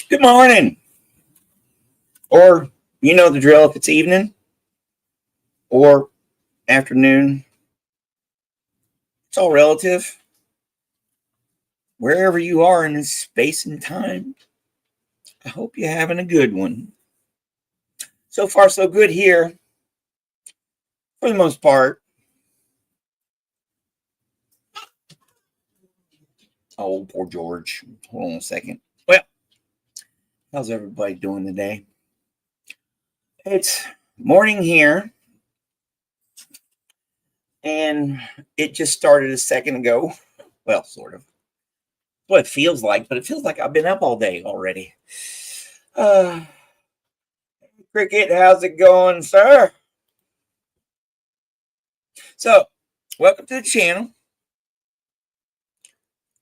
Good morning. Or, you know the drill, if it's evening or afternoon, it's all relative. Wherever you are in this space and time, I hope you're having a good one. So far, so good here, for the most part. Oh, poor George. Hold on a second. Well, how's everybody doing today? It's morning here, and it just started a second ago. Well, sort of. What it feels like, but it feels like I've been up all day already. Cricket, how's it going, sir? So, welcome to the channel.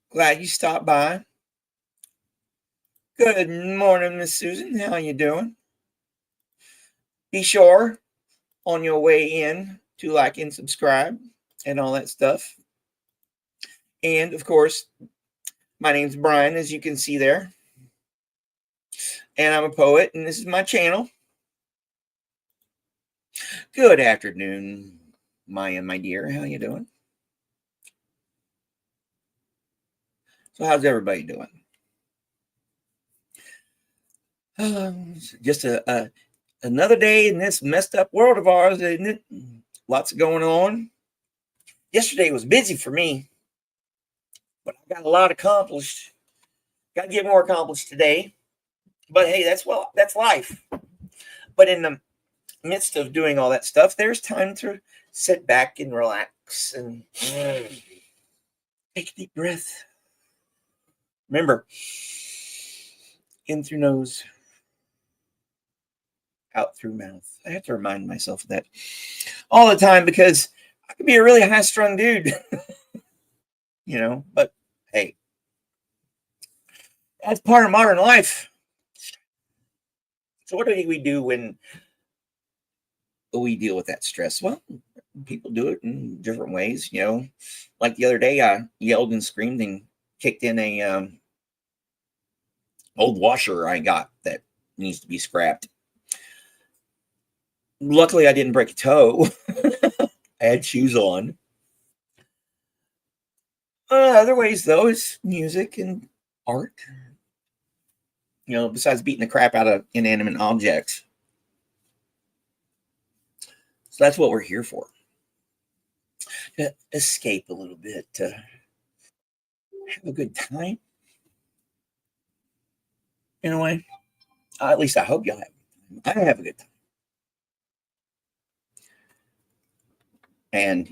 Glad you stopped by. Good morning, Miss Susan. How you doing? Be sure on your way in to like and subscribe and all that stuff. And of course, my name's Brian, as you can see there. And I'm a poet, and this is my channel. Good afternoon, Maya, my dear. How you doing? So how's everybody doing? Just another day in this messed up world of ours, isn't it? Lots going on. Yesterday was busy for me, but I got a lot accomplished. Got to get more accomplished today. But hey, that's life. But in the midst of doing all that stuff, there's time to sit back and relax and take a deep breath. Remember, in through nose, out through mouth. I have to remind myself of that all the time because I could be a really high-strung dude, but hey, that's part of modern life. So what do we do when we deal with that stress? Well, people do it in different ways, Like the other day, I yelled and screamed and kicked in a old washer I got that needs to be scrapped. Luckily, I didn't break a toe. I had shoes on. Other ways, though, is music and art. Besides beating the crap out of inanimate objects. So that's what we're here for. To escape a little bit, to have a good time. In a way. At least I hope y'all have. I have a good time. And,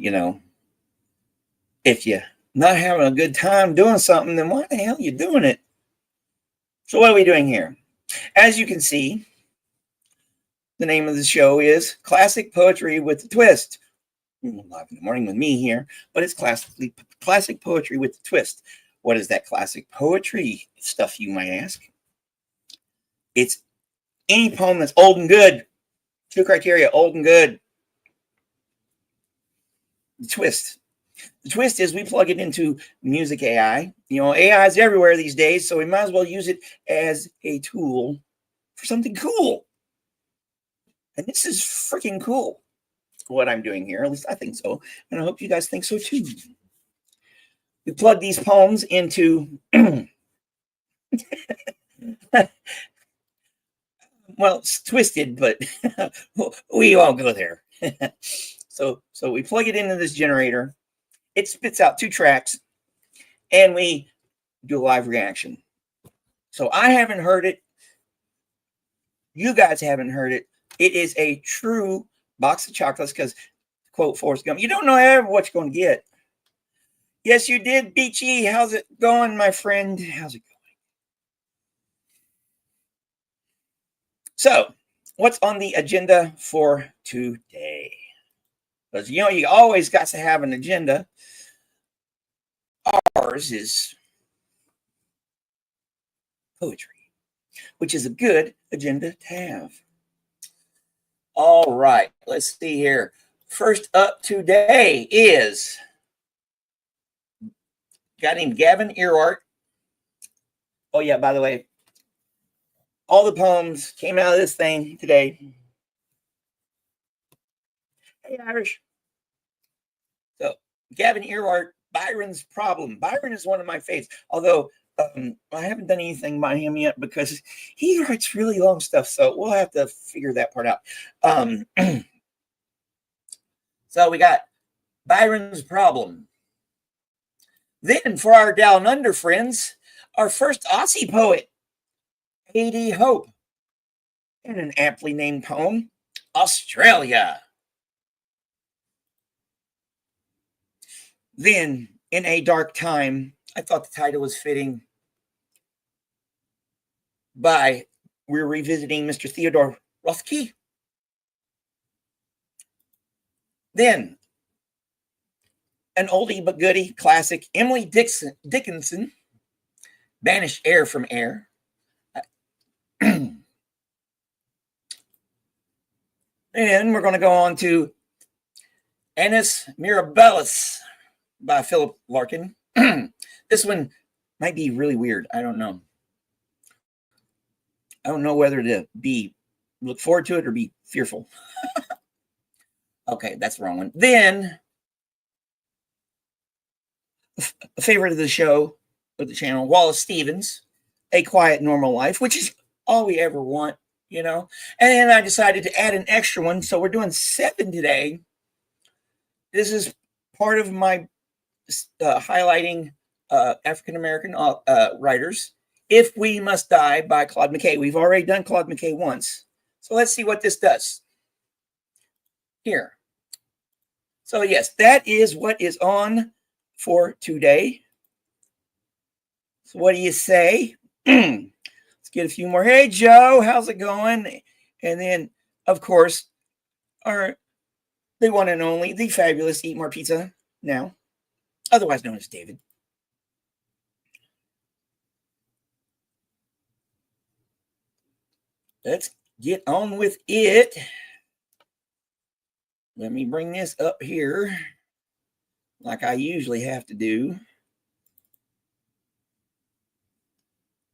if you're not having a good time doing something, then why the hell are you doing it? So what are we doing here? As you can see, the name of the show is Classic Poetry with a Twist. Live in the morning with me here, but it's classic poetry with a twist. What is that classic poetry stuff, you might ask? It's any poem that's old and good. 2 criteria, old and good. The twist. The twist is we plug it into music AI. AI is everywhere these days, so we might as well use it as a tool for something cool. And this is freaking cool, what I'm doing here. At least I think so. And I hope you guys think so too. We plug these poems into... well, it's twisted, but we won't go there. So we plug it into this generator. It spits out 2 tracks, and we do a live reaction. So I haven't heard it. You guys haven't heard it. It is a true box of chocolates because, quote Forrest Gump, you don't know ever what you're going to get. Yes, you did, Beachy. How's it going, my friend? How's it going? So, what's on the agenda for today? Because, you always got to have an agenda. Ours is poetry, which is a good agenda to have. All right, let's see here. First up today is a guy named Gavin Ewart. Oh, yeah, by the way, all the poems came out of this thing today. Hey, Irish. So, Gavin, Ewart, Byron's Problem. Byron is one of my faves, although I haven't done anything by him yet because he writes really long stuff, so we'll have to figure that part out. So we got Byron's Problem. Then for our Down Under friends, our first Aussie poet, A.D. Hope, and an aptly named poem, Australia. Then, in a dark time, I thought the title was fitting. We're revisiting Mr. Theodore Rothke. Then, an oldie but goodie classic, Emily Dickinson, Banish Air from Air. And we're going to go on to Annus Mirabilis by Philip Larkin. This one might be really weird. I don't know. I don't know whether to look forward to it or be fearful. Okay, that's the wrong one. Then, a favorite of the show, of the channel, Wallace Stevens, A Quiet Normal Life, which is all we ever want, you know. And then I decided to add an extra one, so we're doing 7 today. This is part of my highlighting African-American writers. If We Must Die by Claude McKay. We've already done Claude McKay once. So let's see what this does. Here. So yes, that is what is on for today. So what do you say? Let's get a few more. Hey, Joe, how's it going? And then, of course, the one and only, the fabulous Eat More Pizza Now, otherwise known as David. Let's get on with it. Let me bring this up here like I usually have to do.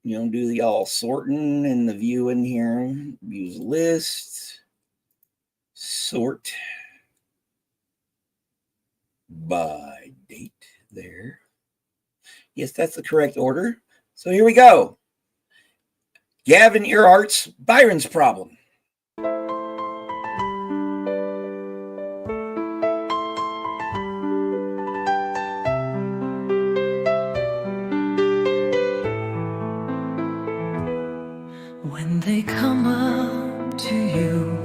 You know, do the all sorting and the viewing here. Views list. Sort by date there. Yes, that's the correct order. So here we go. Gavin Earhart's Byron's Problem. When they come up to you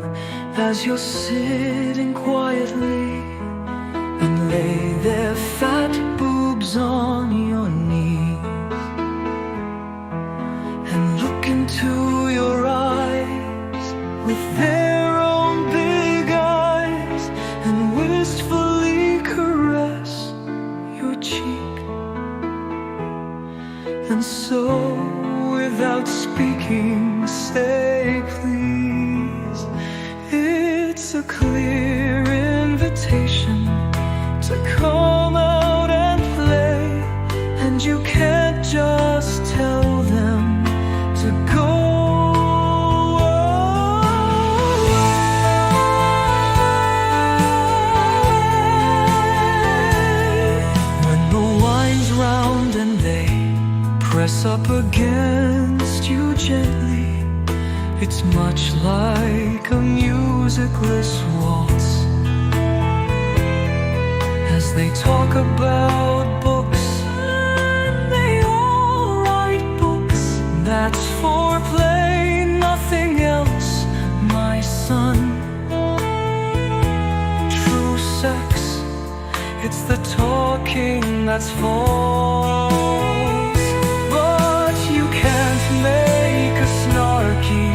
as you're sitting quietly and lay their fat boobs on your knees and look into your eyes with their own big eyes and wistfully caress your cheek, and so without speaking say please. It's a clear invitation to come out and play, and you can't just tell them to go away. When the wine's round and they press up against you gently, it's much like a musicless waltz. As they talk about books, and they all write books. That's foreplay, nothing else, my son. True sex, it's the talking that's false. But you can't make a snarky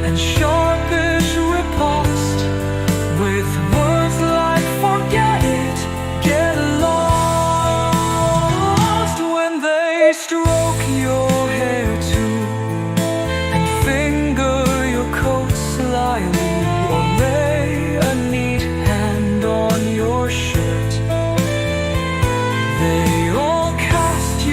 and sharpish riposte with words like forget it, get lost. When they stroke your hair too and finger your coat slyly, or lay a neat hand on your shirt, they all cast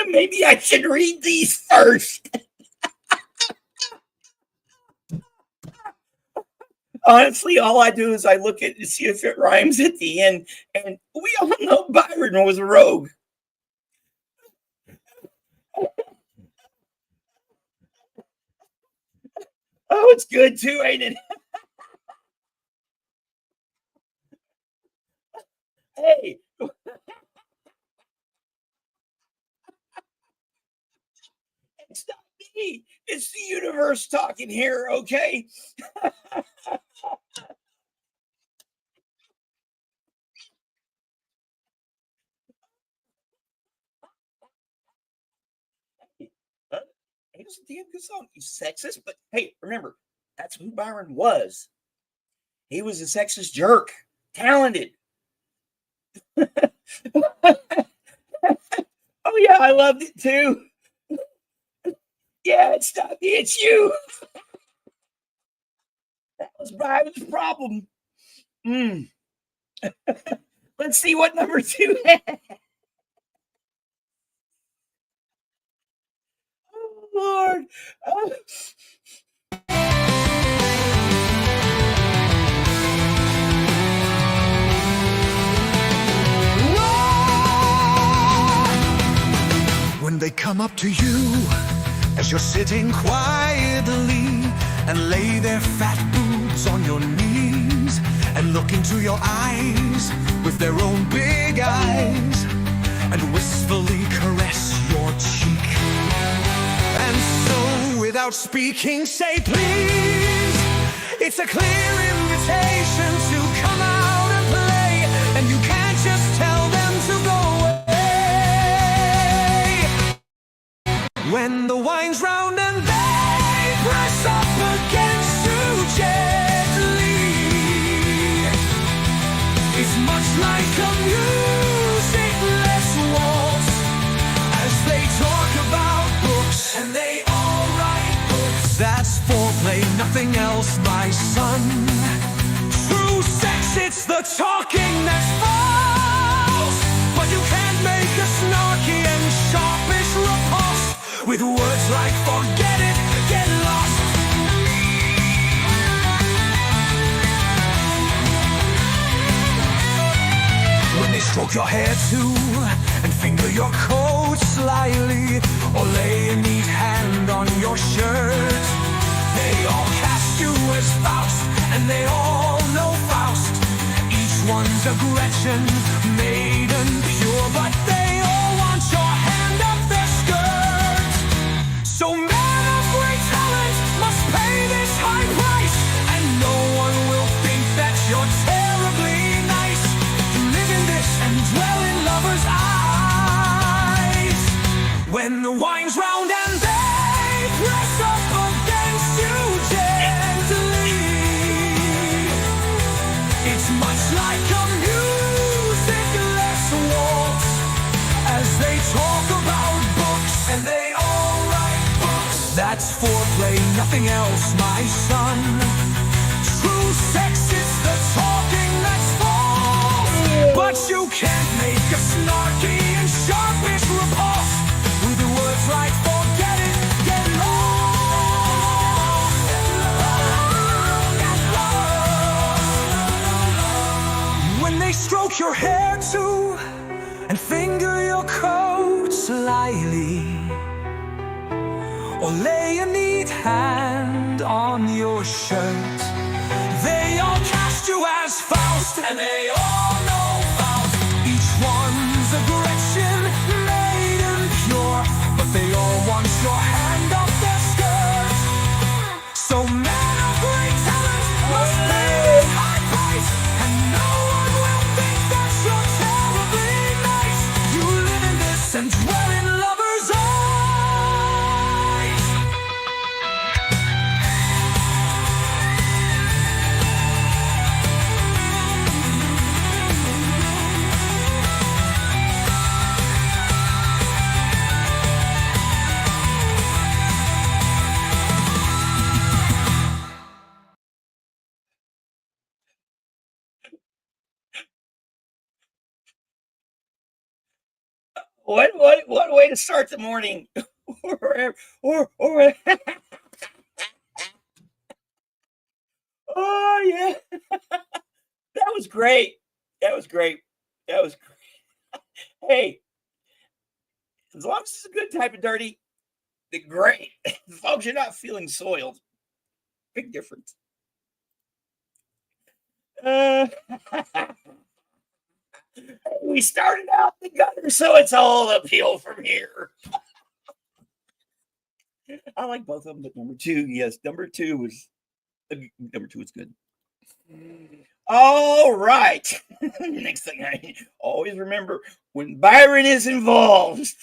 Maybe I should read these first. Honestly, all I do is I look at it to see if it rhymes at the end. And we all know Byron was a rogue. Oh, it's good too, ain't it? Hey. It's not me. It's the universe talking here, okay? It was a damn good song. You sexist, but hey, remember, that's who Byron was. He was a sexist jerk. Talented. Oh yeah, I loved it too. Yeah, it's not me, it's you. That was Byron's problem. Let's see what number 2 had. Oh, Lord. When they come up to you as you're sitting quietly and lay their fat boobs on your knees and look into your eyes with their own big eyes and wistfully caress your cheek, and so without speaking say please. It's a clear invitation to come out and play, and you can't just tell them to go away. When the wine's round and they press up against you gently, it's much like a musicless waltz as they talk about books, and they all write books. That's foreplay, nothing else, my son. True sex, it's the talking that's false, but you can't make a snarky and sharpish repulse with words like forget it, get lost. When they stroke your hair too and finger your coat slyly or lay a neat hand on your shirt, they all cast you as Faust, and they all know Faust. Each one's a Gretchen, maiden pure, but they all want your hand up their skirt. So men of great talent must pay this high price, and no one will think that you're terribly nice. Live in this and dwell in lovers' eyes. When the wine's round and they press up against you gently, it's much like a musicless waltz as they talk about books, and they all write books. That's foreplay, nothing else, my son. True sex is the talking that's false, but you can't make a snarky and sharpish repulse with the words like forget it, get lost, get lost. When they stroke your hair too and finger your coat slyly or lay a neat hand on your shirt, they all cast you as Faust, and they all know Faust. Each one's a Gretchen, maiden pure, but they all want your hand up their skirt. So men of great talent must pay this high price, and no one will think that you're terribly nice. You live in this and dwell in lovers' eyes. What way to start the morning? or oh yeah, that was great. That was great. That was great. Hey, as long as it's a good type of dirty, then great. As long as you're not feeling soiled, big difference. We started out the gutter, so it's all uphill from here. I like both of them, but number two, yes, number two is good. All right. Next thing I always remember when Byron is involved.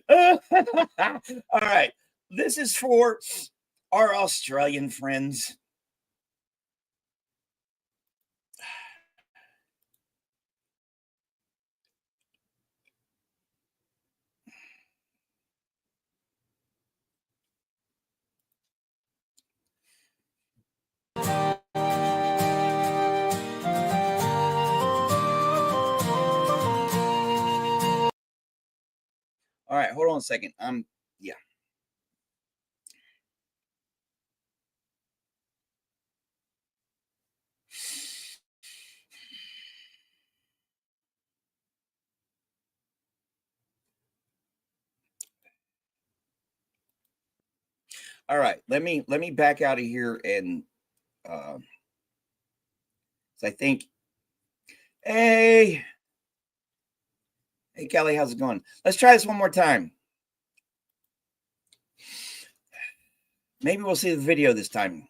All right. This is for our Australian friends. All right, hold on a second. Yeah. All right, let me back out of here and I think, hey Kelly, how's it going? Let's try this one more time. Maybe we'll see the video this time.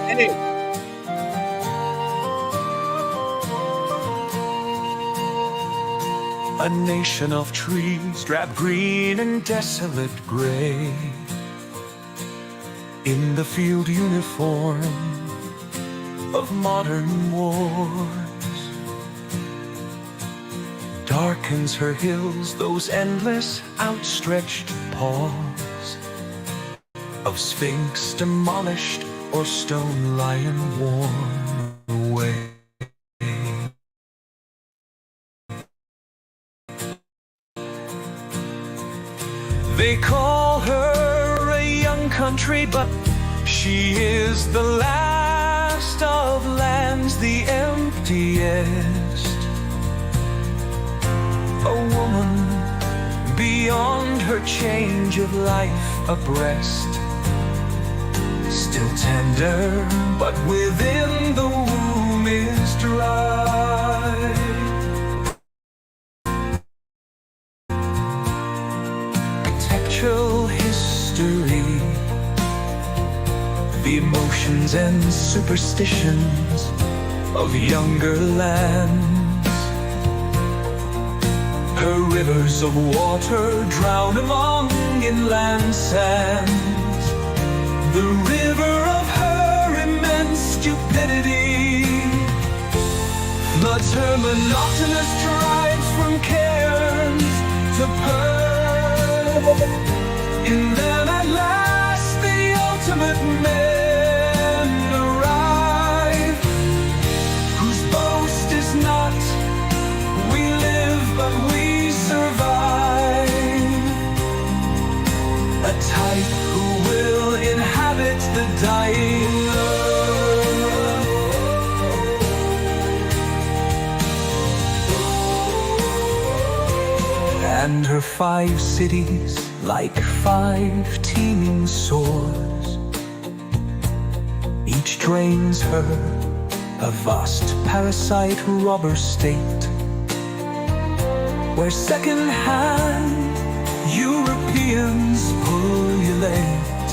Hey. A nation of trees, drab green and desolate gray, in the field uniform of modern wars, darkens her hills, those endless outstretched paws of sphinx demolished or stone lion worn away. They call her a young country, but she is the last of lands, the emptiest. A woman beyond her change of life abreast, still tender, but within the womb is dry. History, the emotions and superstitions of younger lands. Her rivers of water drown among inland sands, the river of her immense stupidity floods her monotonous tribes from cairns to pearl. In them at last the ultimate men arrive, whose boast is not, we live but we survive. A type who will inhabit the dying earth. And her 5 cities, like 5 teeming sores, each drains her, a vast parasite robber state, where second-hand Europeans pullulate,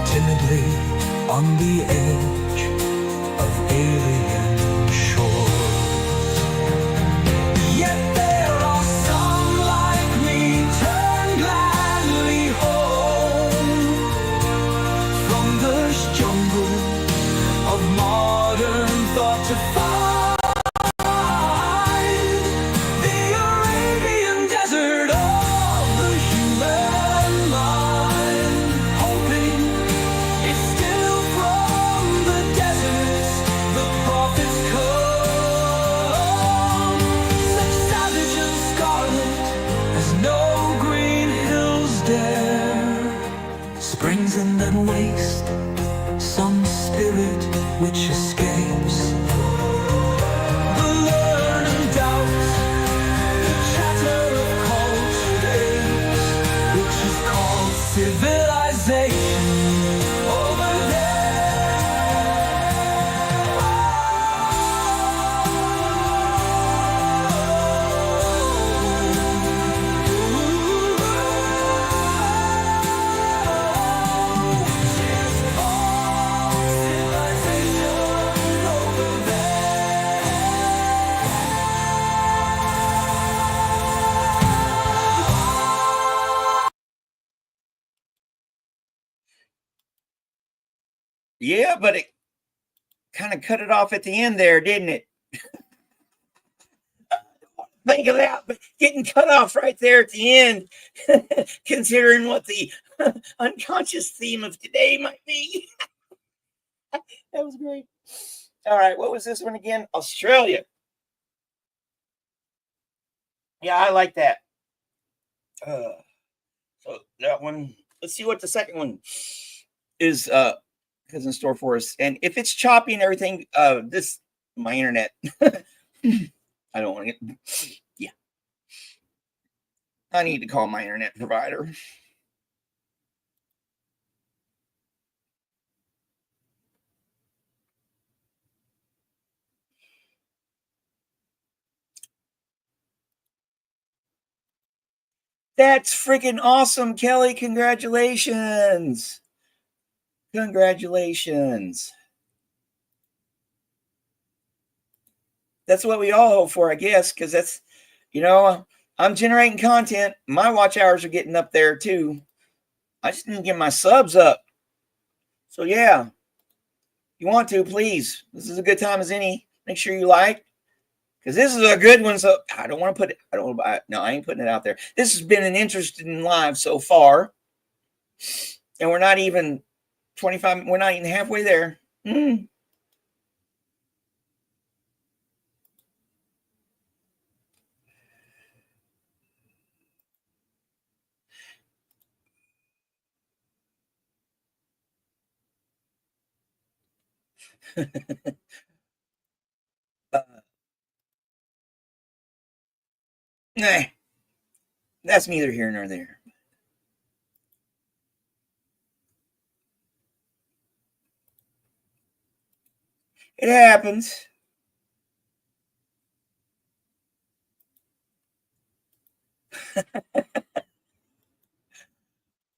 timidly on the edge of alien shores. Yet there are some like me, turn gladly home from this jungle of modern thought to find the Arabian desert of the human mind, hoping it's still from springs and then waste, some spirit which escapes. The learn and doubt, the chatter of cultured apes, which is called civilization over Yeah, but it kind of cut it off at the end there, didn't it? Think of that, but getting cut off right there at the end, considering what the unconscious theme of today might be. That was great. All right, what was this one again? Australia. Yeah, I like that. So that one, let's see what the second one is in store for us. And if it's choppy and everything, this my internet. I don't want to get, yeah. I need to call my internet provider. That's freaking awesome, Kelly. Congratulations. Congratulations. That's what we all hope for, I guess, because that's, I'm generating content. My watch hours are getting up there too. I just didn't get my subs up. So yeah, if you want to, please. This is a good time as any. Make sure you like, because this is a good one. So I don't want to put it, no, I ain't putting it out there. This has been an interesting live so far. And we're not even 25, we're not even halfway there. Nah, that's neither here nor there. It happens.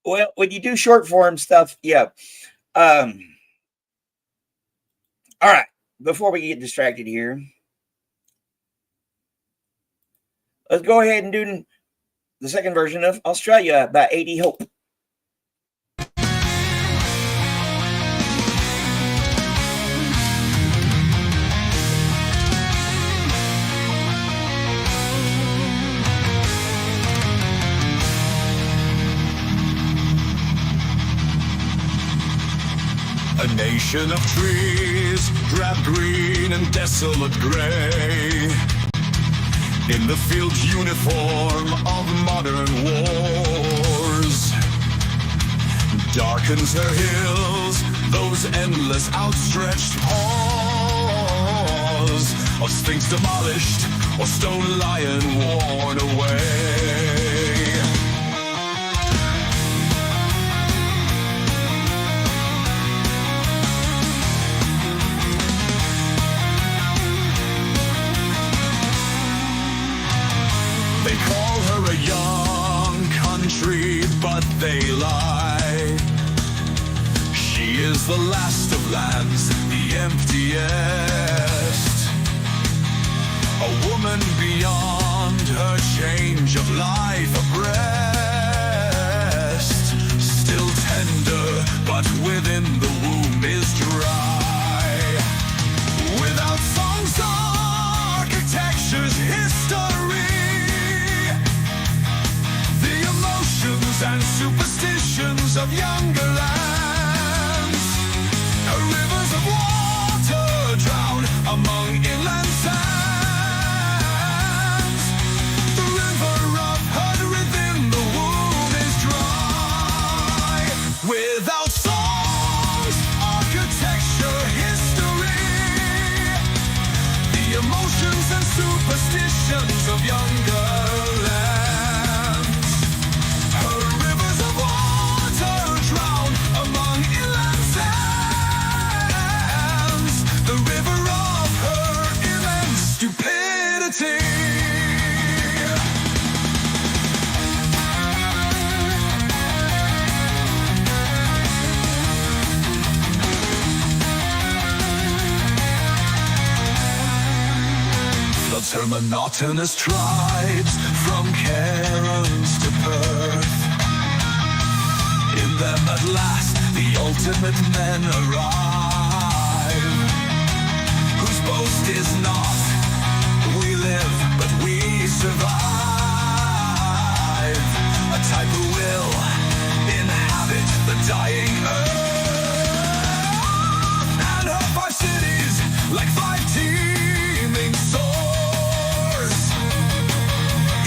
Well, when you do short form stuff, yeah. All right. Before we get distracted here, let's go ahead and do the second version of Australia by A.D. Hope. A nation of trees, drab green and desolate gray, in the field's uniform of modern wars, darkens her hills, those endless outstretched paws of sphinx demolished or stone lion worn away. They call her a young country, but they lie. She is the last of lands, the emptiest. A woman beyond her change of life abreast. Still tender, but within the womb is dry. Without songs, architecture's history, and superstitions of younger lands. Rivers of water drown among inland sands. The river of herd within the Without songs, architecture, history, the emotions and superstitions of younger lands. Her rivers of water drown among inland sands. The river of her immense stupidity. Floods her monotonous tribes from Cairns to Perth. In them at last the ultimate men arrive, whose boast is not, we live but we survive. A type who will inhabit the dying earth, and her 5 cities like 5 teeming sores.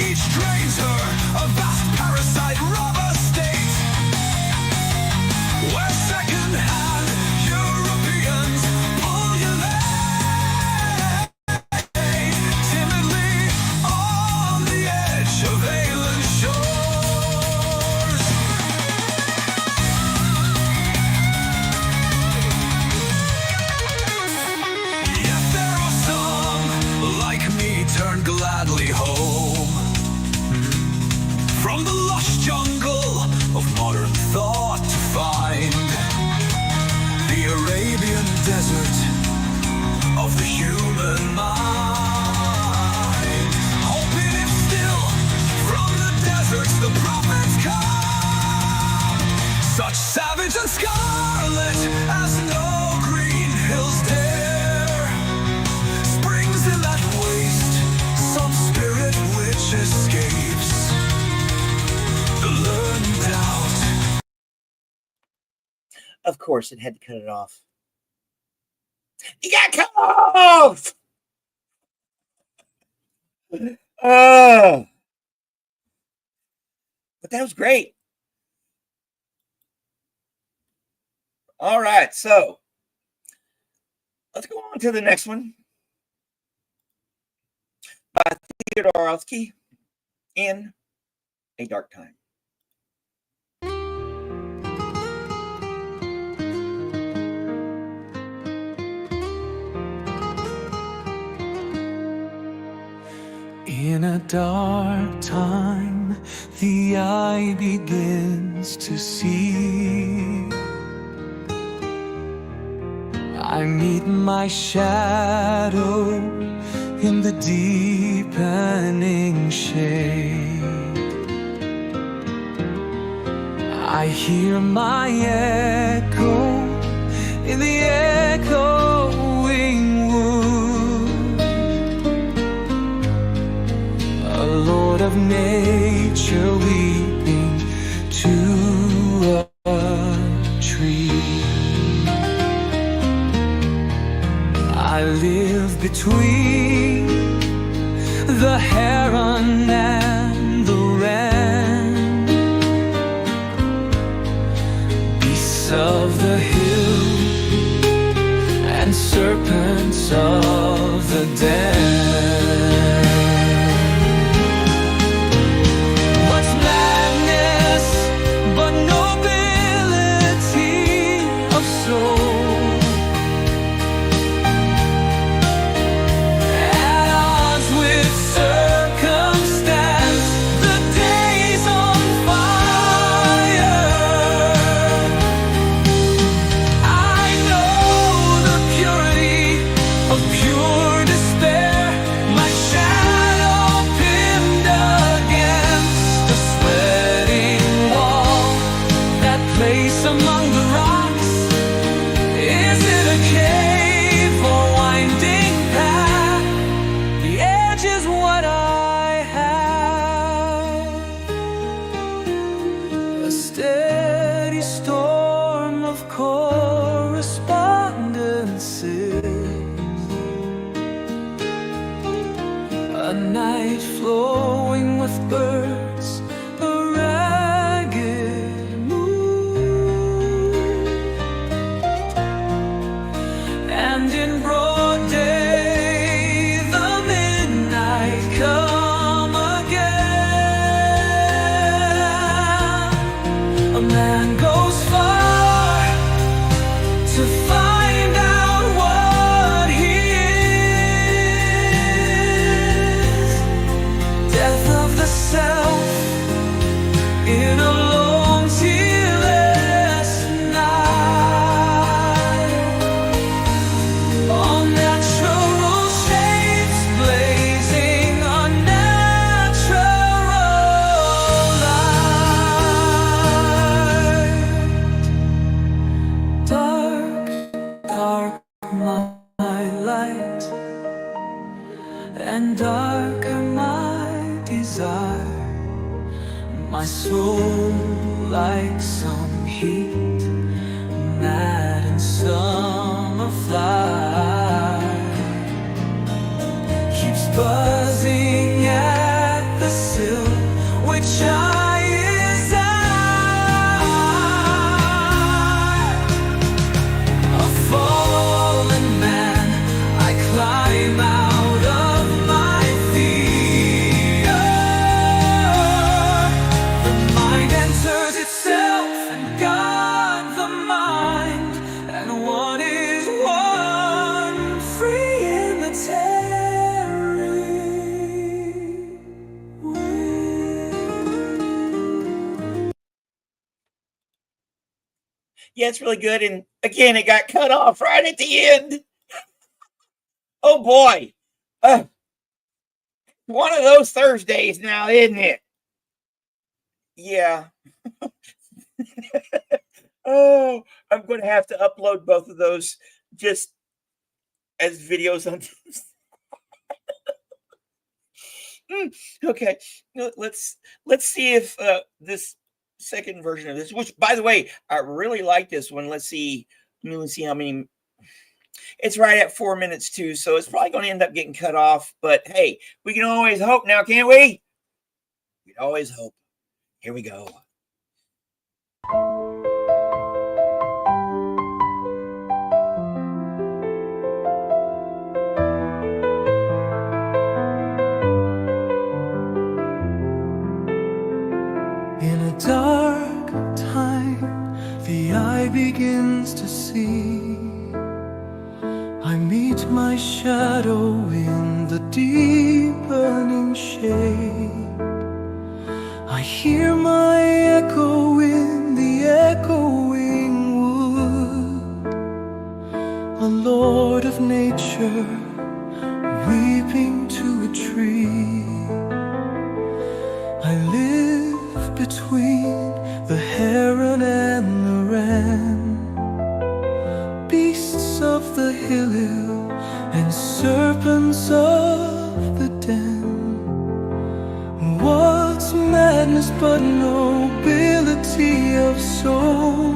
Each drains her a vast parasite robber state, where second-hand Europeans pullulate timidly on the edge of alien shores. Yet there are some, like me, turn gladly home from the lush jungle of modern thought to find the Arabian desert of the human mind. Hoping if still from the deserts the prophets come, such savage and scarlet as no green hills dare. Springs in that waste, some spirit which escapes the learned doubt. Of course, it had to cut it off. You got cut off! But that was great. All right, so let's go on to the next one by Theodore Rothke, In a Dark Time. In a dark time, the eye begins to see. I meet my shadow in the deepening shade. I hear my echo in the echoing wood. A lord of nature weeping to a tree. I live between the heron and the wren, beasts of the hill and serpents of the den. What's madness but nobility of soul? Pure despair. Yeah, it's really good. And again, it got cut off right at the end. Oh boy. One of those Thursdays now, isn't it? Yeah. Oh, I'm going to have to upload both of those just as videos on. Okay, let's see if this second version of this, which by the way, I really like this one. Let's see how many. It's right at 4 minutes too, so it's probably going to end up getting cut off. But hey, we can always hope now, can't we? We can always hope. Here we go. In a dark time, the eye begins to see. I meet my shadow in the deepening shade. I hear my echo in the echoing wood. A lord of nature weeping to a tree. I live between the heron and the wren, beasts of the hill and serpents of the den. What's madness but nobility of soul?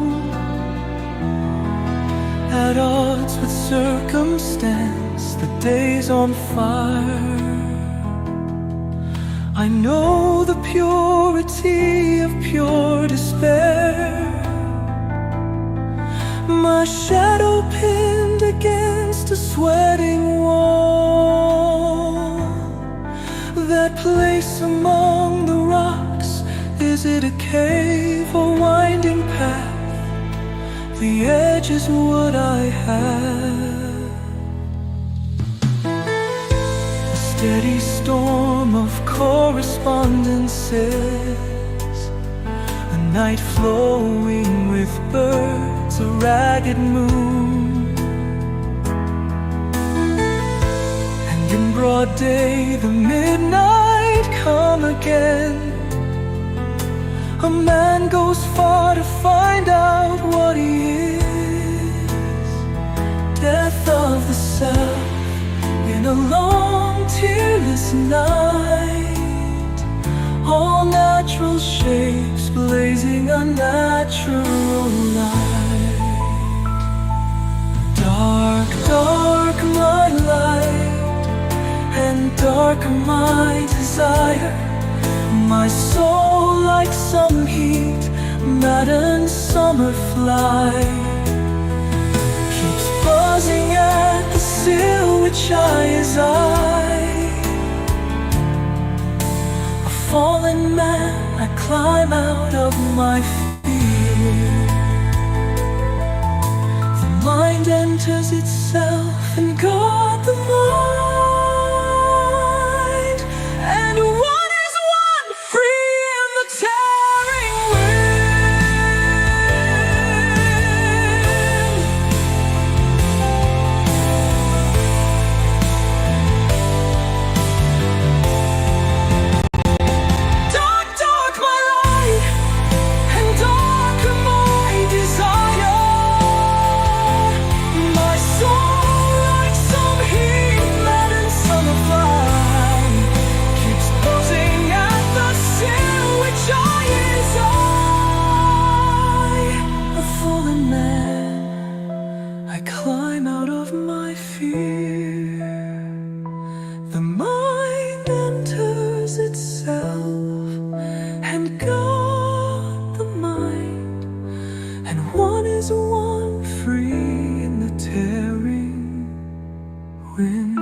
At odds with circumstance, the day's on fire. I know the purity of pure despair. My shadow pinned against a sweating wall. That place among the rocks, is it a cave or winding path? The edge is what I have. A steady storm of correspondences, a night flowing with birds, a ragged moon, and in broad day the midnight come again. A man goes far to find out what he is. Death of the self in a long tearless night. All natural shapes blazing unnatural light. Dark, dark my light, and darker my desire. My soul like some heat, maddened summer flight, keeps buzzing at the sill which I is I. A fallen man, I climb out of my fear. The mind enters itself and God the mind. And what is one free in the tearing Dark, dark my light, and darker my desire. My soul like some heat, maddened summer flight, keeps buzzing at the sill which I is I. A fallen man, I climb out of my fear. The mind enters itself, and God the mind, and one is one free in the tearing wind.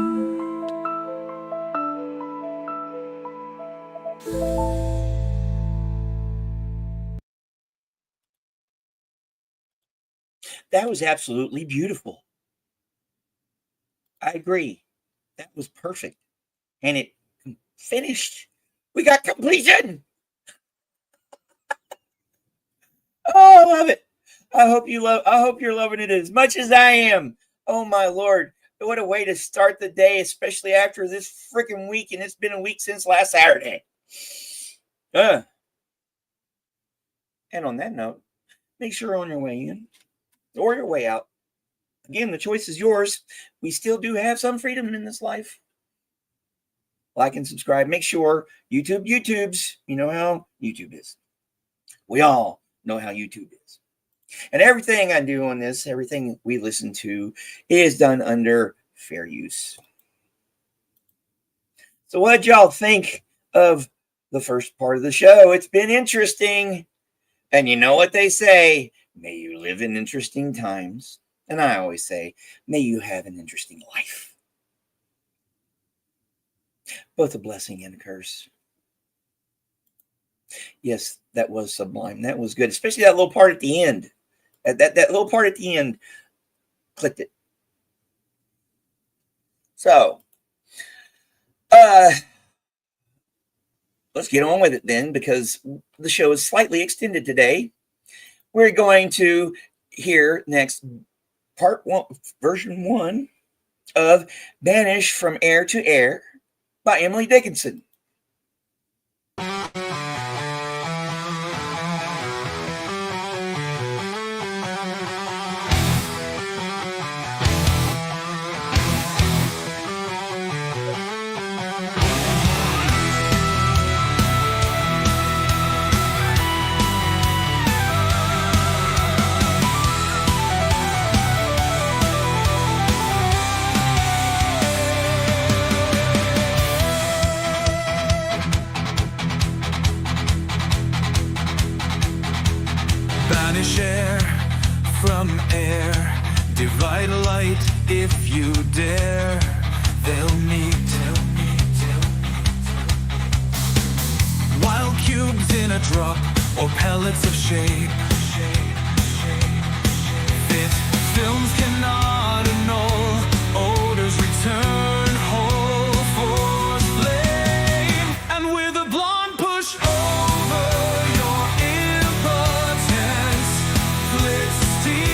That was absolutely beautiful. I agree. That was perfect. And it finished. We got completion. Oh, I love it. I hope you're loving it as much as I am. Oh my Lord. What a way to start the day, especially after this freaking week. And it's been a week since last Saturday. And on that note, make sure on your way in or your way out. Again, the choice is yours. We still do have some freedom in this life. Like and subscribe. Make sure YouTube's. You know how YouTube is. We all know how YouTube is. And everything I do on this, everything we listen to, is done under fair use. So what did y'all think of the first part of the show? It's been interesting. And you know what they say, may you live in interesting times. And I always say, may you have an interesting life. Both a blessing and a curse. Yes, that was sublime. That was good, especially that little part at the end. That little part at the end clicked it. So, let's get on with it then, because the show is slightly extended today. We're going to hear next part one, version 1 of Banish from Air to Air by Emily Dickinson. Banish air from air, divide light if you dare. They'll meet. Wild cubes in a drop, or pellets of shade. Fit films cannot annul, odors return whole for flame. And with a blonde push over your impotence, flit steam.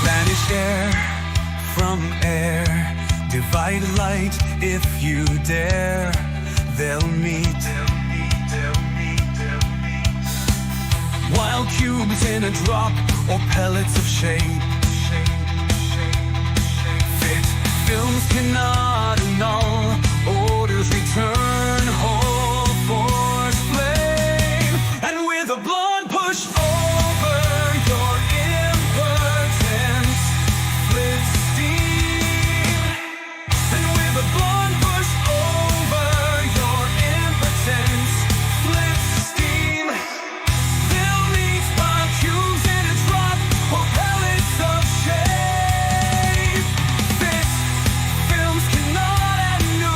Banish air from air, divide light if you dare. They'll meet. Wild cubes in a drop, or pellets of shade. Fit films cannot annul, orders return whole force flame. And with a blonde push over your impotence, flit steam. And with a blonde push over your impotence, flit steam. They'll meet wild cubes in a drop, or pellets of shade. Fit films cannot annul.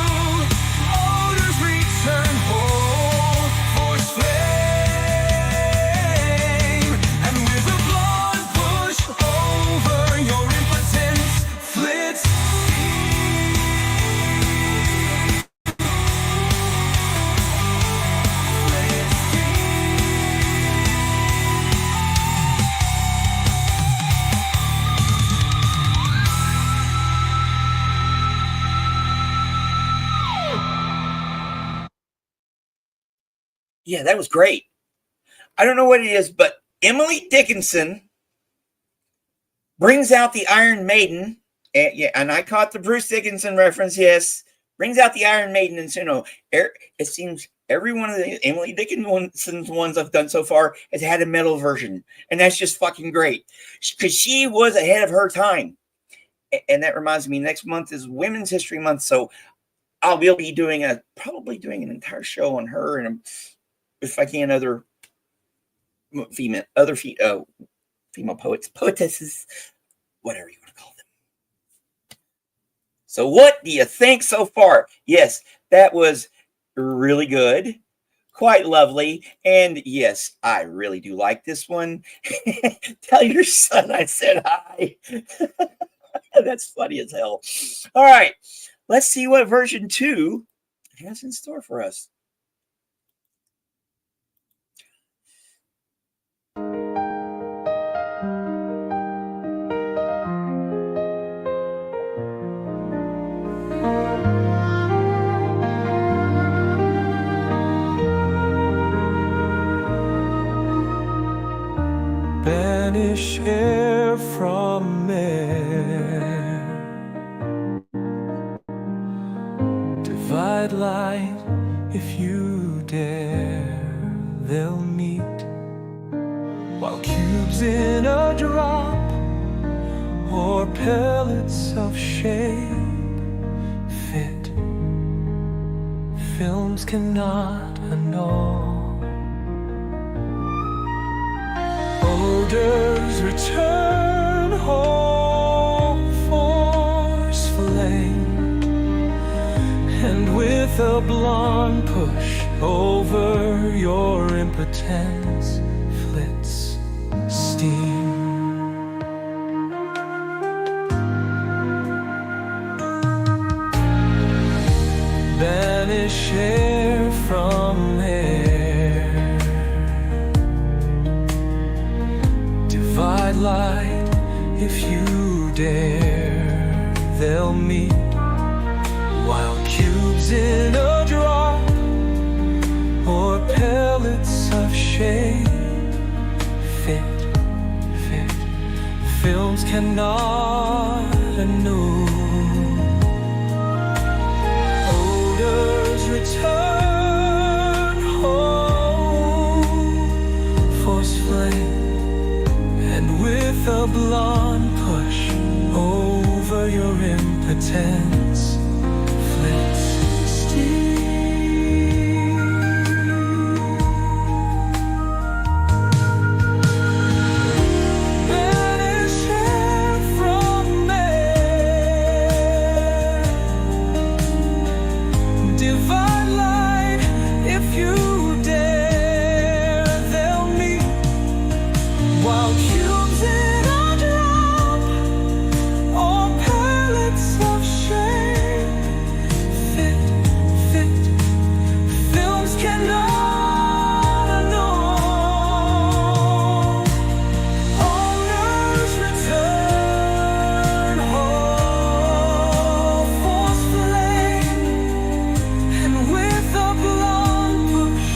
Yeah, that was great. I don't know what it is, but Emily Dickinson brings out the Iron Maiden. And, yeah, and I caught the Bruce Dickinson reference. Yes, brings out the Iron Maiden in Suno. It seems every one of the Emily Dickinson's ones I've done so far has had a metal version, and that's just fucking great because she was ahead of her time. And that reminds me, next month is Women's History Month, so I'll be doing probably doing an entire show on her, and if I can, other female poets, poetesses, whatever you want to call them. So what do you think so far? Yes, that was really good, quite lovely, and yes, I really do like this one. Tell your son I said hi. That's funny as hell. All right, let's see what version 2 has in store for us. Banish air from air, divide light if you dare, they'll meet, while cubes in a drop or pellets of shape fit, films cannot annul. Odors return home, force flame, and with a blonde push over your impotence, flits steam. Banish air from air, divide light if you dare, they'll meet, while cubes in a drop or pellets of shade fit, films cannot annul. Odors return home, force flame, and with a blonde push over your impotence, flits steam. Banish air from air, divide light if you dare, they'll meet, while cubes in a drop or pellets of shade fit, films cannot annul. Owners return home, force flame, and with a blonde push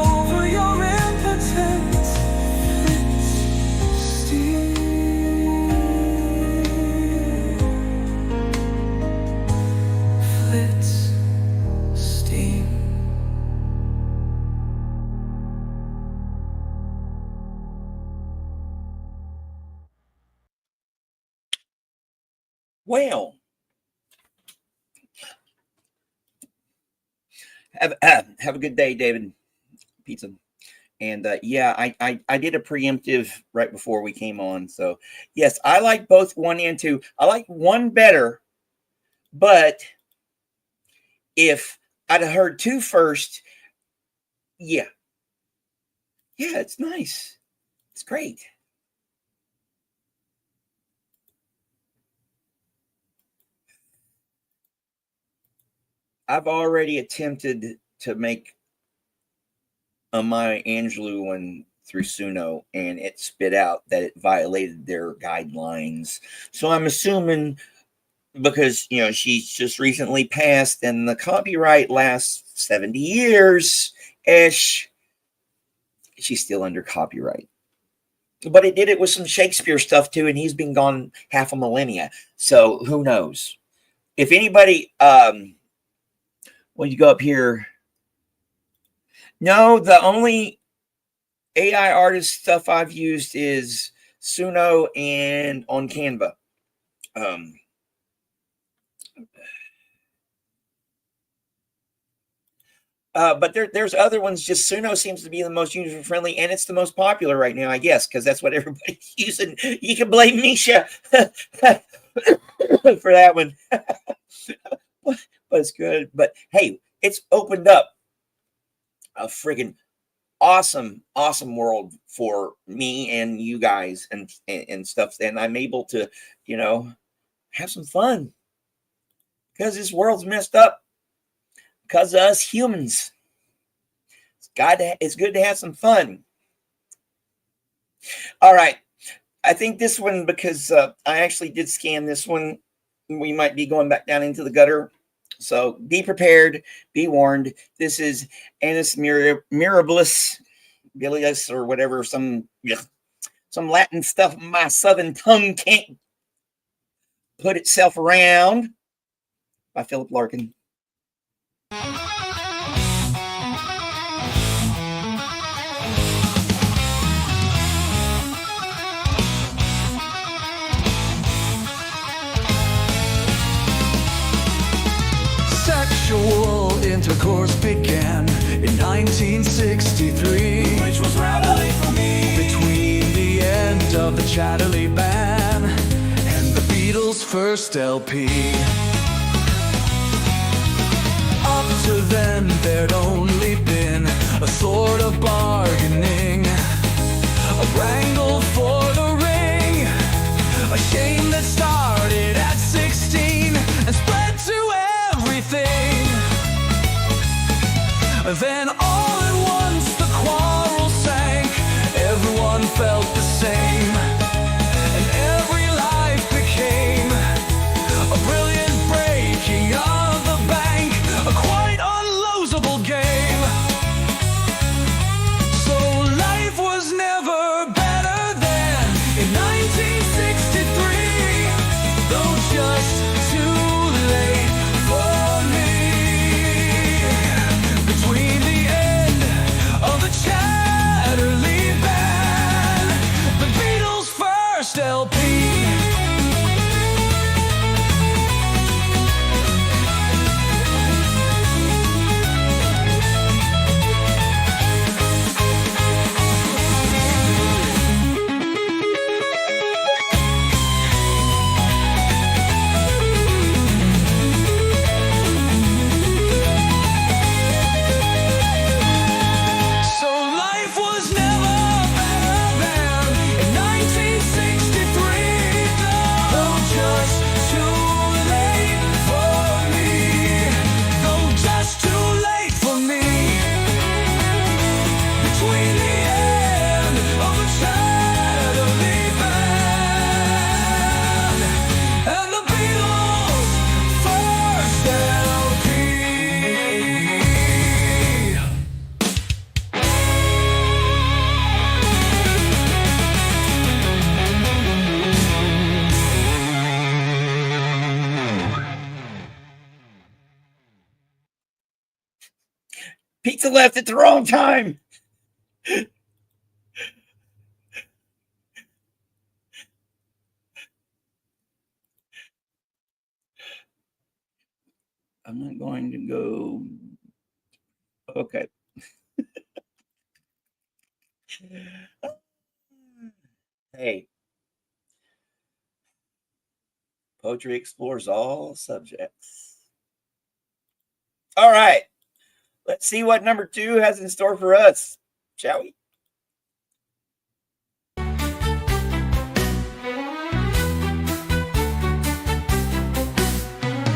over your impotence, flits steam. Flits steam. Well, have a good day, David. Pizza. And yeah, I did a preemptive right before we came on. So yes, I like both 1 and 2. I like 1 better, but if I'd have heard 2 first, yeah, it's nice. It's great. I've already attempted to make a Maya Angelou one through Suno, and it spit out that it violated their guidelines. So I'm assuming, because she's just recently passed and the copyright lasts 70 years, Ish. She's still under copyright. But it did it with some Shakespeare stuff too, and he's been gone half a millennia. So who knows? If anybody, when you go up here, no, the only AI artist stuff I've used is Suno and on Canva. But there's other ones. Just Suno seems to be the most user friendly, and it's the most popular right now, I guess, because that's what everybody's using. You can blame Misha for that one, but it's good. But hey, it's opened up a friggin' awesome world for me and you guys and stuff, and I'm able to, you know, have some fun because this world's messed up because of us humans. It's good to have some fun. All right, I think this one, because I actually did scan this one, we might be going back down into the gutter. So be prepared, be warned. This is Annus Mirabilis, Bilius, or whatever, some Latin stuff my southern tongue can't put itself around, by Philip Larkin. Sexual intercourse began in 1963, Which was rather late for me. between the end of the Chatterley Ban and the Beatles' first LP. Up to then there'd only been a sort of bargaining, a wrangle for the ring, a shame that started at 16 and spread to everything. Then all at once the quarrel sank, everyone felt the same, and every life became a brilliant breaking of the bank, a quite unlosable game. So life was never better than in 1963, though just too late for me. Between the end of the Chatterley Ban, the Beatles' first LP. So life was never better than in 1963, though just too late for me, though just too late for me. Between the end of the Chatterley Ban and the Beatles' first LP. Pizza left at the wrong time. I'm not going to go. Okay. Hey, poetry explores all subjects. All right. Let's see what number 2 has in store for us, shall we?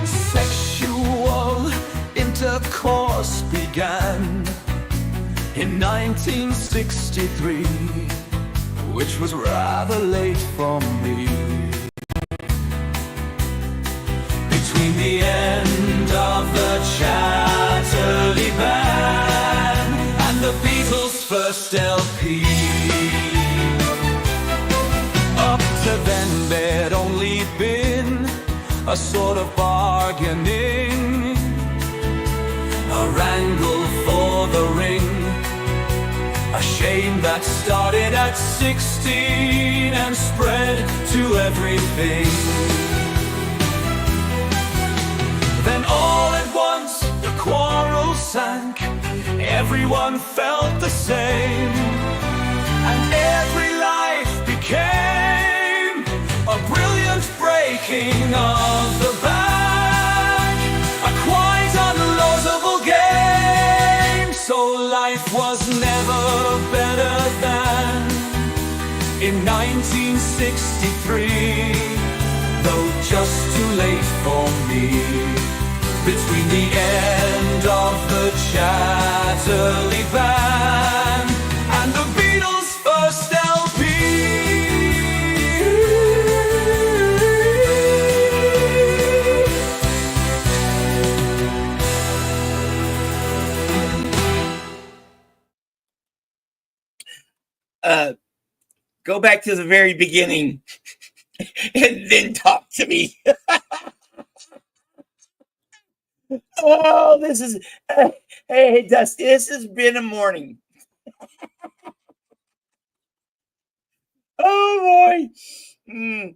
Sexual intercourse began in 1963, which was rather late for me. Between the end of the Chatterley Ban first LP. Up to then there'd only been a sort of bargaining, a wrangle for the ring, a shame that started at 16 and spread to everything. Then all at once the quarrel sank, everyone felt the same, and every life became a brilliant breaking of the bank, a quite unlosable game. So life was never better than in 1963, though just too late for me. Between the end of the Chatterley Band and the Beatles' first LP. Go back to the very beginning and then talk to me. Oh, this is, hey, Dusty, this has been a morning. Oh, boy.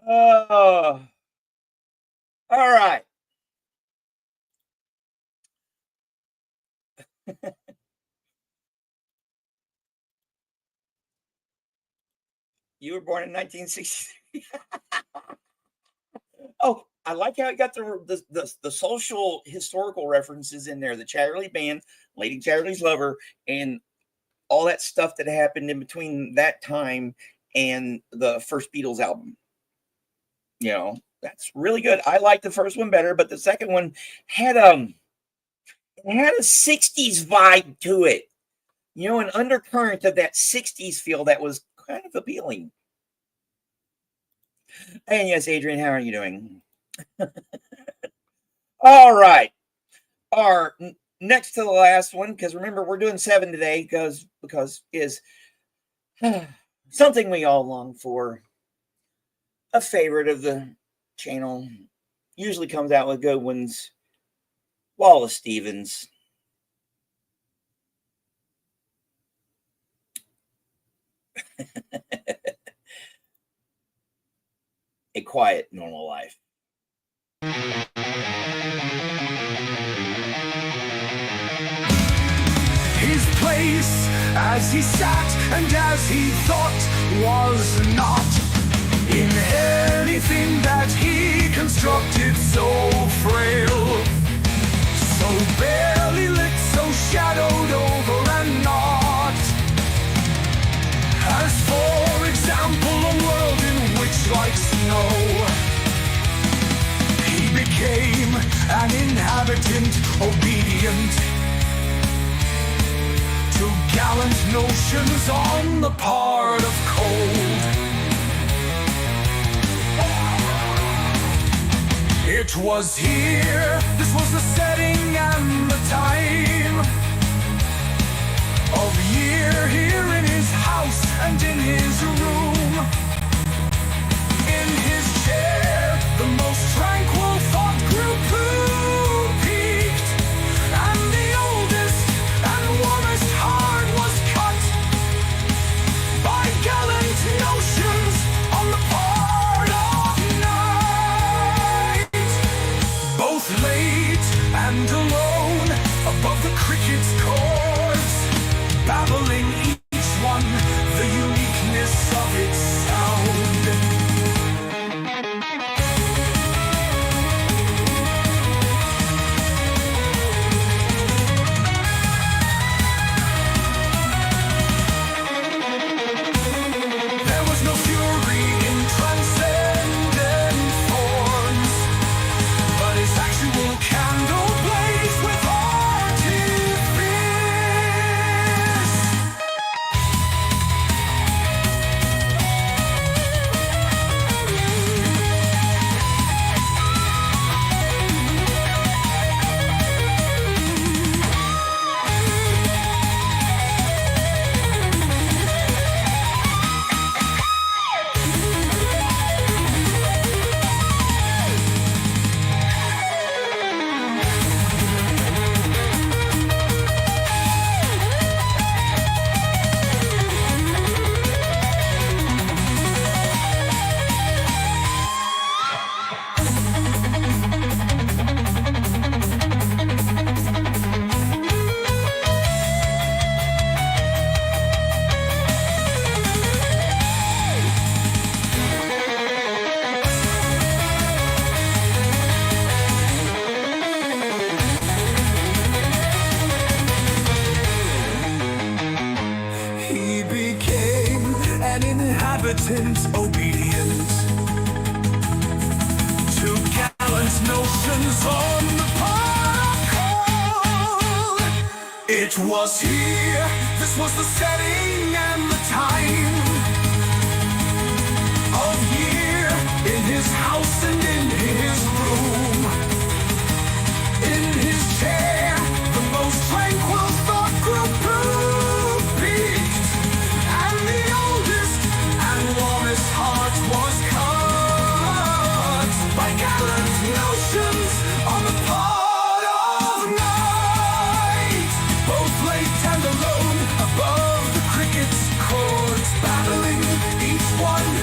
Oh, all right. You were born in 1963. Oh, I like how it got the social historical references in there. The Chatterley Band, Lady Chatterley's Lover, and all that stuff that happened in between that time and the first Beatles album. You know, that's really good. I like the first one better, but the second one had a 60s vibe to it. You know, an undercurrent of that 60s feel that was kind of appealing. And yes, Adrian, how are you doing? All right. Our next to the last one, because remember, we're doing 7 today because is something we all long for. A favorite of the channel. Usually comes out with good ones. Wallace Stevens. A quiet, normal life. His place as he sat and as he thought was not in anything that he constructed so frail, so barely lit, so shadowed over and not. As for example, a world in which, like snow, he became an inhabitant obedient to gallant notions on the part of cold. It was here, this was the setting and the time of year, here in his house and in his room, in his chair, the most tranquil thought grew peaked, and the oldest and warmest heart was cut by gallant notions on the part of night. Both late and alone above the cricket's chords, babbling each one the uniqueness of its sound. There was no fury in transcendent forms, but his actual candle blazed with artifice. militant obedience to gallant notions on the part of cold. It was here, this was the setting and the time of year, in his house and in his room, in his chair, the most tranquil thought group peaked, and the oldest and warmest heart was cut by gallant notions on the part of night, both late and alone above the cricket's chords, battling each one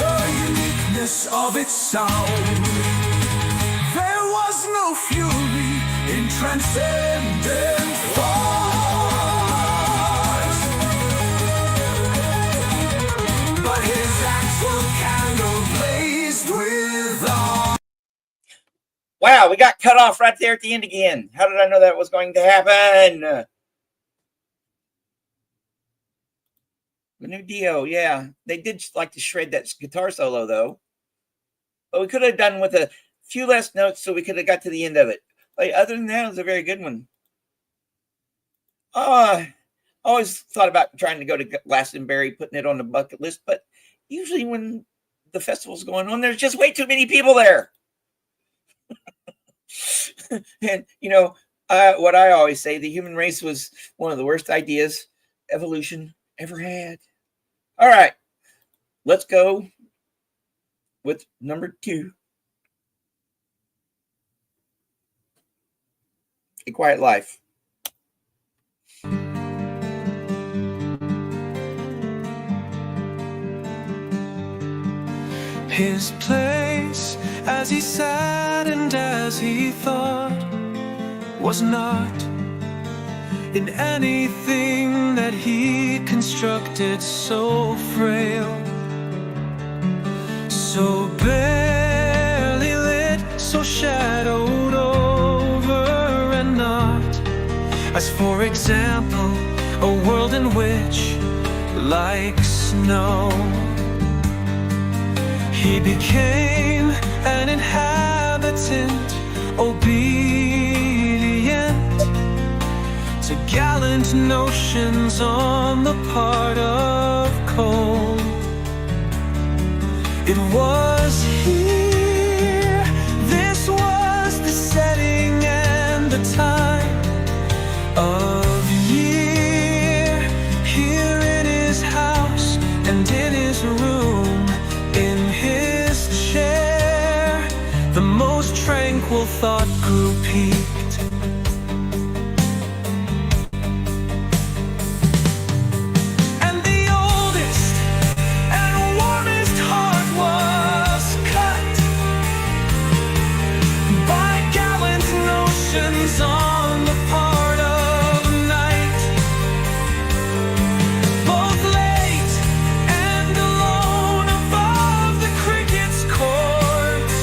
the uniqueness of its sound. There was no fury in transcendent thought, but his actual candle blazed with art. Wow, we got cut off right there at the end again. How did I know that was going to happen? The new Dio, yeah. They did like to shred that guitar solo, though. But we could have done with a few less notes so we could have got to the end of it. But other than that, it was a very good one. I always thought about trying to go to Glastonbury, putting it on the bucket list. But usually when the festival's going on, there's just way too many people there. And, you know, what I always say, the human race was one of the worst ideas evolution ever had. All right, let's go with number 2. A Quiet Life. His place, as he sat and as he thought, was not in anything that he constructed so frail, so barely lit, so shadowed over and not, as for example, a world in which, like snow, he became an inhabitant, obedient to gallant notions on the part of cold. It was here, this was the setting and the time of year, here in his house and in his room, in his chair, the most tranquil thought grew peaked. On the part of night, both late and alone above the cricket's chords,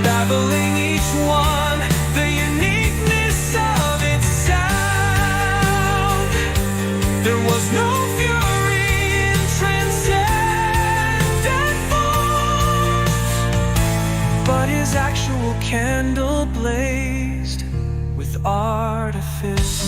babbling each one the uniqueness of its sound. There was no fury in transcendent force, but his actual candle blazed with artifice.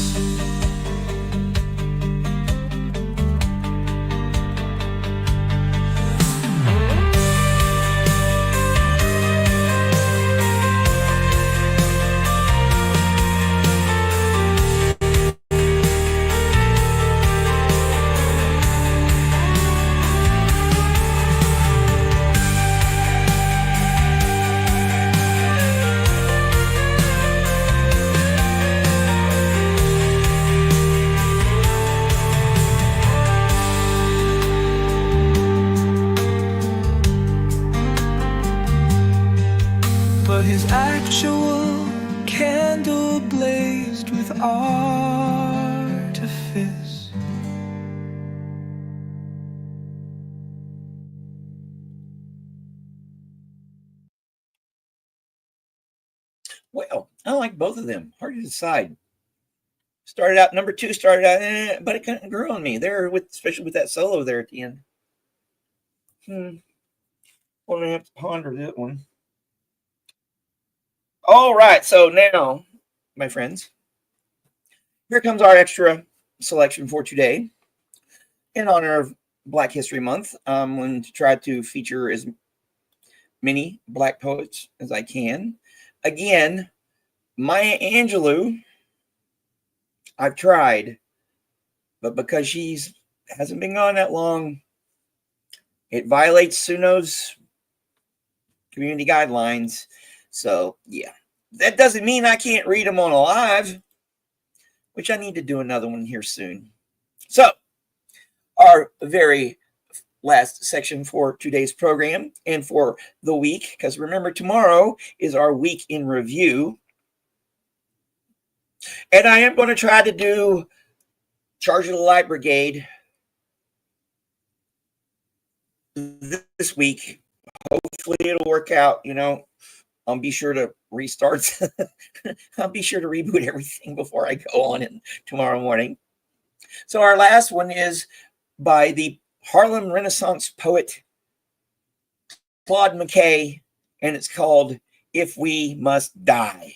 His actual candle blazed with artifice. Well, I like both of them. Hard to decide. Started out number 2, but it kind of grew on me there, with especially with that solo there at the end. I'm gonna have to ponder that one. All right, so now, my friends, here comes our extra selection for today. In honor of Black History Month, I'm going to try to feature as many Black poets as I can. Again, Maya Angelou, I've tried, but because she's hasn't been gone that long, it violates SUNO's community guidelines. So, yeah, that doesn't mean I can't read them on a live, which I need to do another one here soon. So, our very last section for today's program and for the week, because remember, tomorrow is our week in review. And I am going to try to do Charge of the Light Brigade this week. Hopefully it'll work out. I'll be sure to restart. I'll be sure to reboot everything before I go on in tomorrow morning. So our last one is by the Harlem Renaissance poet Claude McKay, and it's called If We Must Die.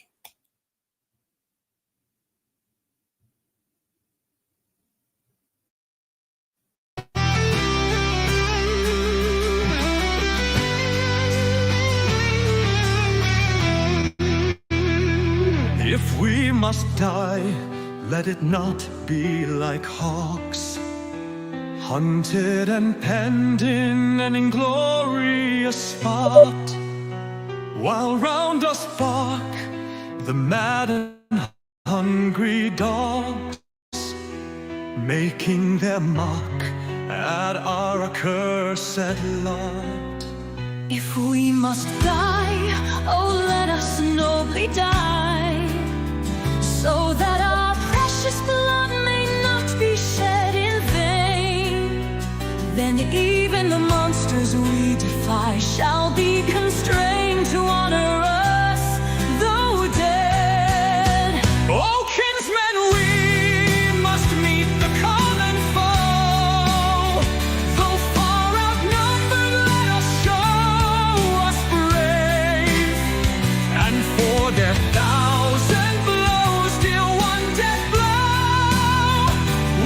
If we must die, let it not be like hawks, hunted and penned in an inglorious spot, while round us bark the mad and hungry dogs, making their mock at our accursed lot. If we must die, oh let us nobly die, so that our precious blood may not be shed in vain. Then even the monsters we defy shall be constrained to honor us, though dead. O kinsmen, we must meet the common foe. Though far outnumbered, let us show us brave, and for their thousand blows deal one death blow.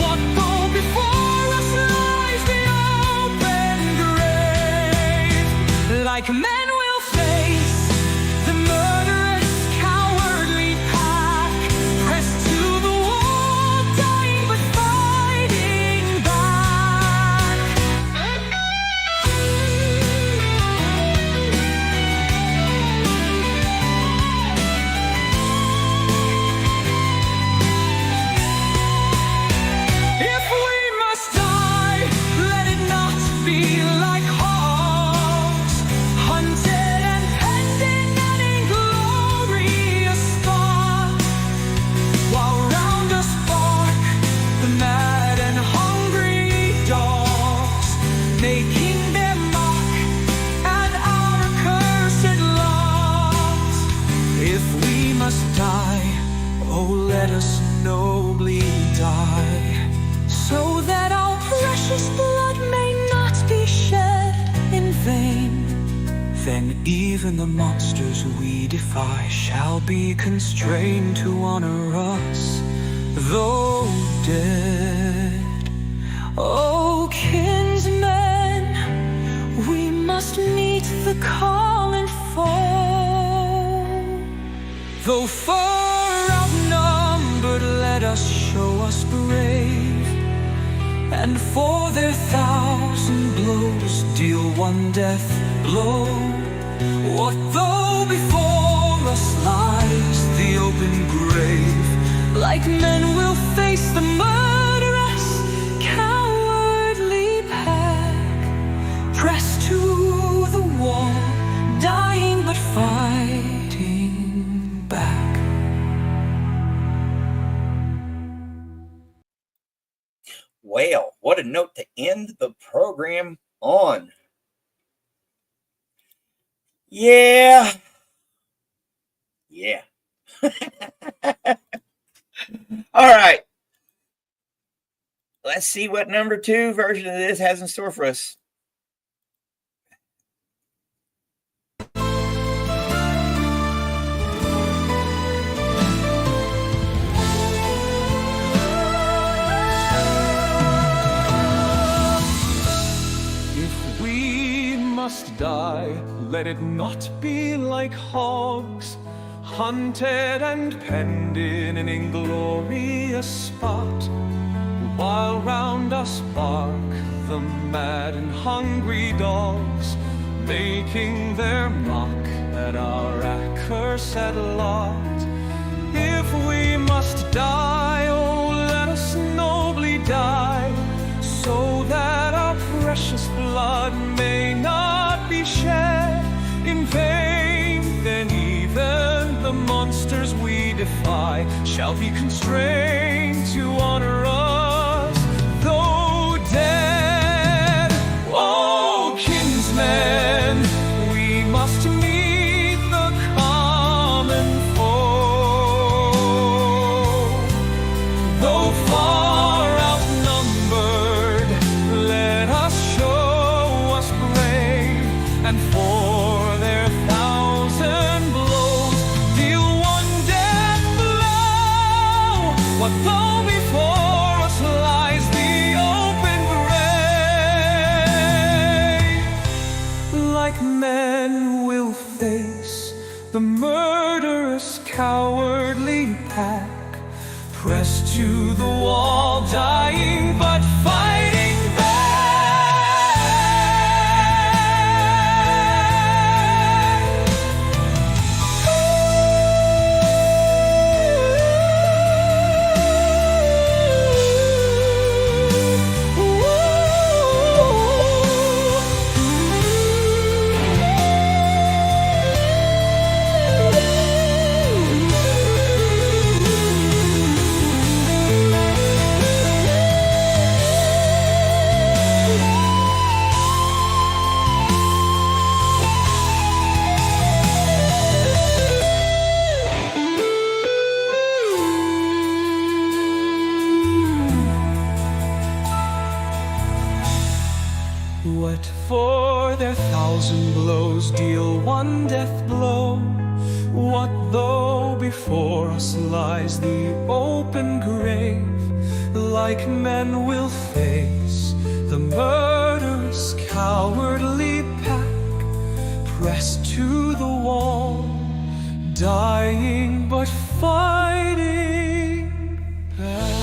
What though before us lies the open grave? Like men will face the murderous, cowardly pack, pressed to the wall, dying but fighting back. If we must die, let it not be like hogs, hunted and penned in an inglorious spot, while round us bark the mad and hungry dogs, making their mock at our accursed lot. If we must die, oh let us nobly die, so that our precious blood may not be shed in vain. Then even the monsters we defy shall be constrained to honor us, though dead. O kinsmen, we must meet the common foe. Though far outnumbered, let us show us brave, and for their thousand blows deal one death blow. What though before us lies the open grave? Like men will face the murderous, cowardly pack, pressed to the wall, dying but fighting back. Well, what a note to end the program on. Yeah. All right. Let's see what number 2 version of this has in store for us. die, let it not be like hogs, hunted and penned in an inglorious spot, while round us bark the mad and hungry dogs, making their mock at our accursed lot. If we must die, oh, let us nobly die, so that our precious blood may not be shed in vain. Then even the monsters we defy shall be constrained to honor us, though dead. Oh, kinsmen, we must meet the common foe, though far outnumbered. Let us show us brave, and for their 1,000 blows deal one death blow. What though before us lies the open grave? Like men we'll face the murderous, cowardly pack, pressed to the wall, dying but fighting What for their 1,000 blows deal one death blow? What though before us lies the open grave? Like men we'll face the murderous, cowardly pack, pressed to the wall, dying but fighting back.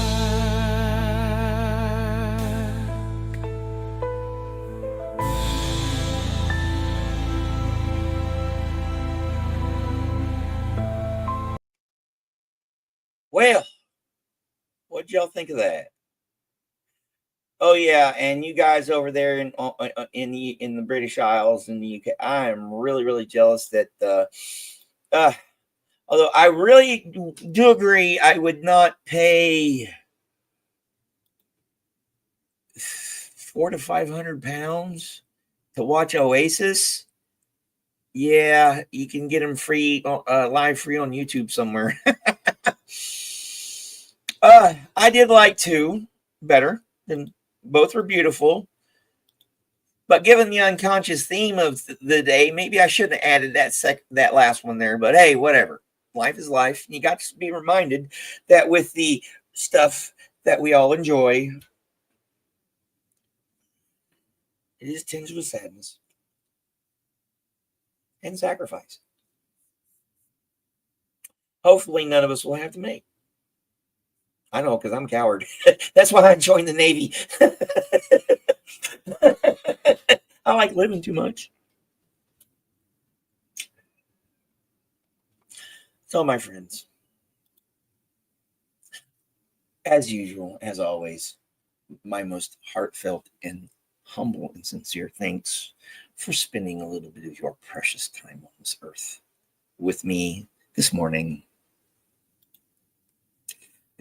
Well, what'd y'all think of that? Oh yeah, and you guys over there in the British Isles in the UK, I am really jealous that although I really do agree, I would not pay £400 to £500 to watch Oasis. Yeah, you can get them free, live free on YouTube somewhere. I did like 2 better, than both were beautiful. But given the unconscious theme of the day, maybe I shouldn't have added that last one there. But hey, whatever. Life is life. You got to be reminded that with the stuff that we all enjoy, it is tinged with sadness and sacrifice. Hopefully none of us will have to make. I know, because I'm a coward. That's why I joined the Navy. I like living too much. So, my friends, as usual, as always, my most heartfelt and humble and sincere thanks for spending a little bit of your precious time on this earth with me this morning.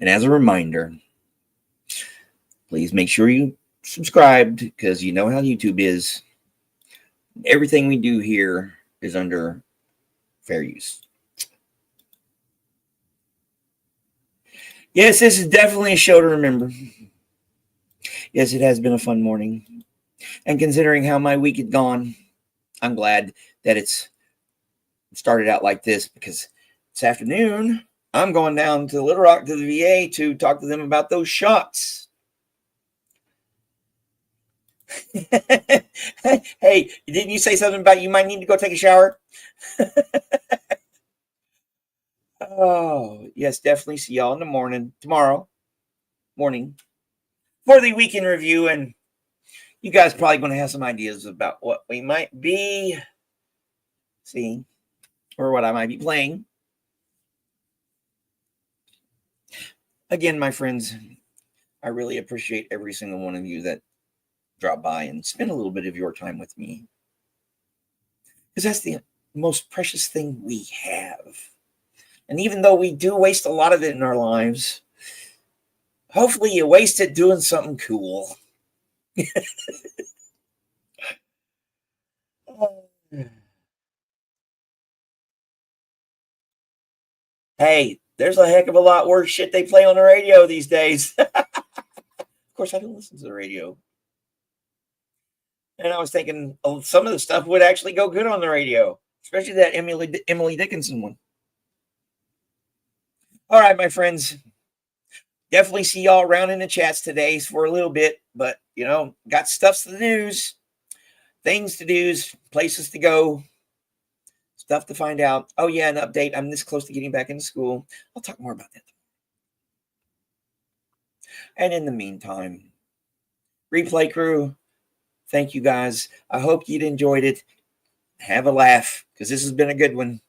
And as a reminder, please make sure you subscribed, because you know how YouTube is. Everything we do here is under fair use. Yes, this is definitely a show to remember. Yes, it has been a fun morning. And considering how my week had gone, I'm glad that it's started out like this, because this afternoon I'm going down to Little Rock to the VA to talk to them about those shots. Hey, didn't you say something about you might need to go take a shower? Oh, yes, definitely. See y'all in the morning, tomorrow morning, for the weekend review. And you guys probably going to have some ideas about what we might be seeing or what I might be playing. Again, my friends, I really appreciate every single one of you that drop by and spend a little bit of your time with me. Because that's the most precious thing we have. And even though we do waste a lot of it in our lives, hopefully you waste it doing something cool. Hey, there's a heck of a lot worse shit they play on the radio these days. Of course, I don't listen to the radio. And I was thinking some of the stuff would actually go good on the radio, especially that Emily Dickinson one. All right, my friends. Definitely see y'all around in the chats today for a little bit, but got stuff to do, things to do, places to go, stuff to find out. Oh yeah, an update. I'm this close to getting back into school. I'll talk more about that. And in the meantime, replay crew, thank you guys. I hope you'd enjoyed it. Have a laugh, because this has been a good one.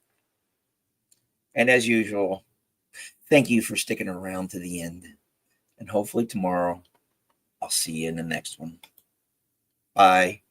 And as usual, thank you for sticking around to the end. And hopefully tomorrow, I'll see you in the next one. Bye.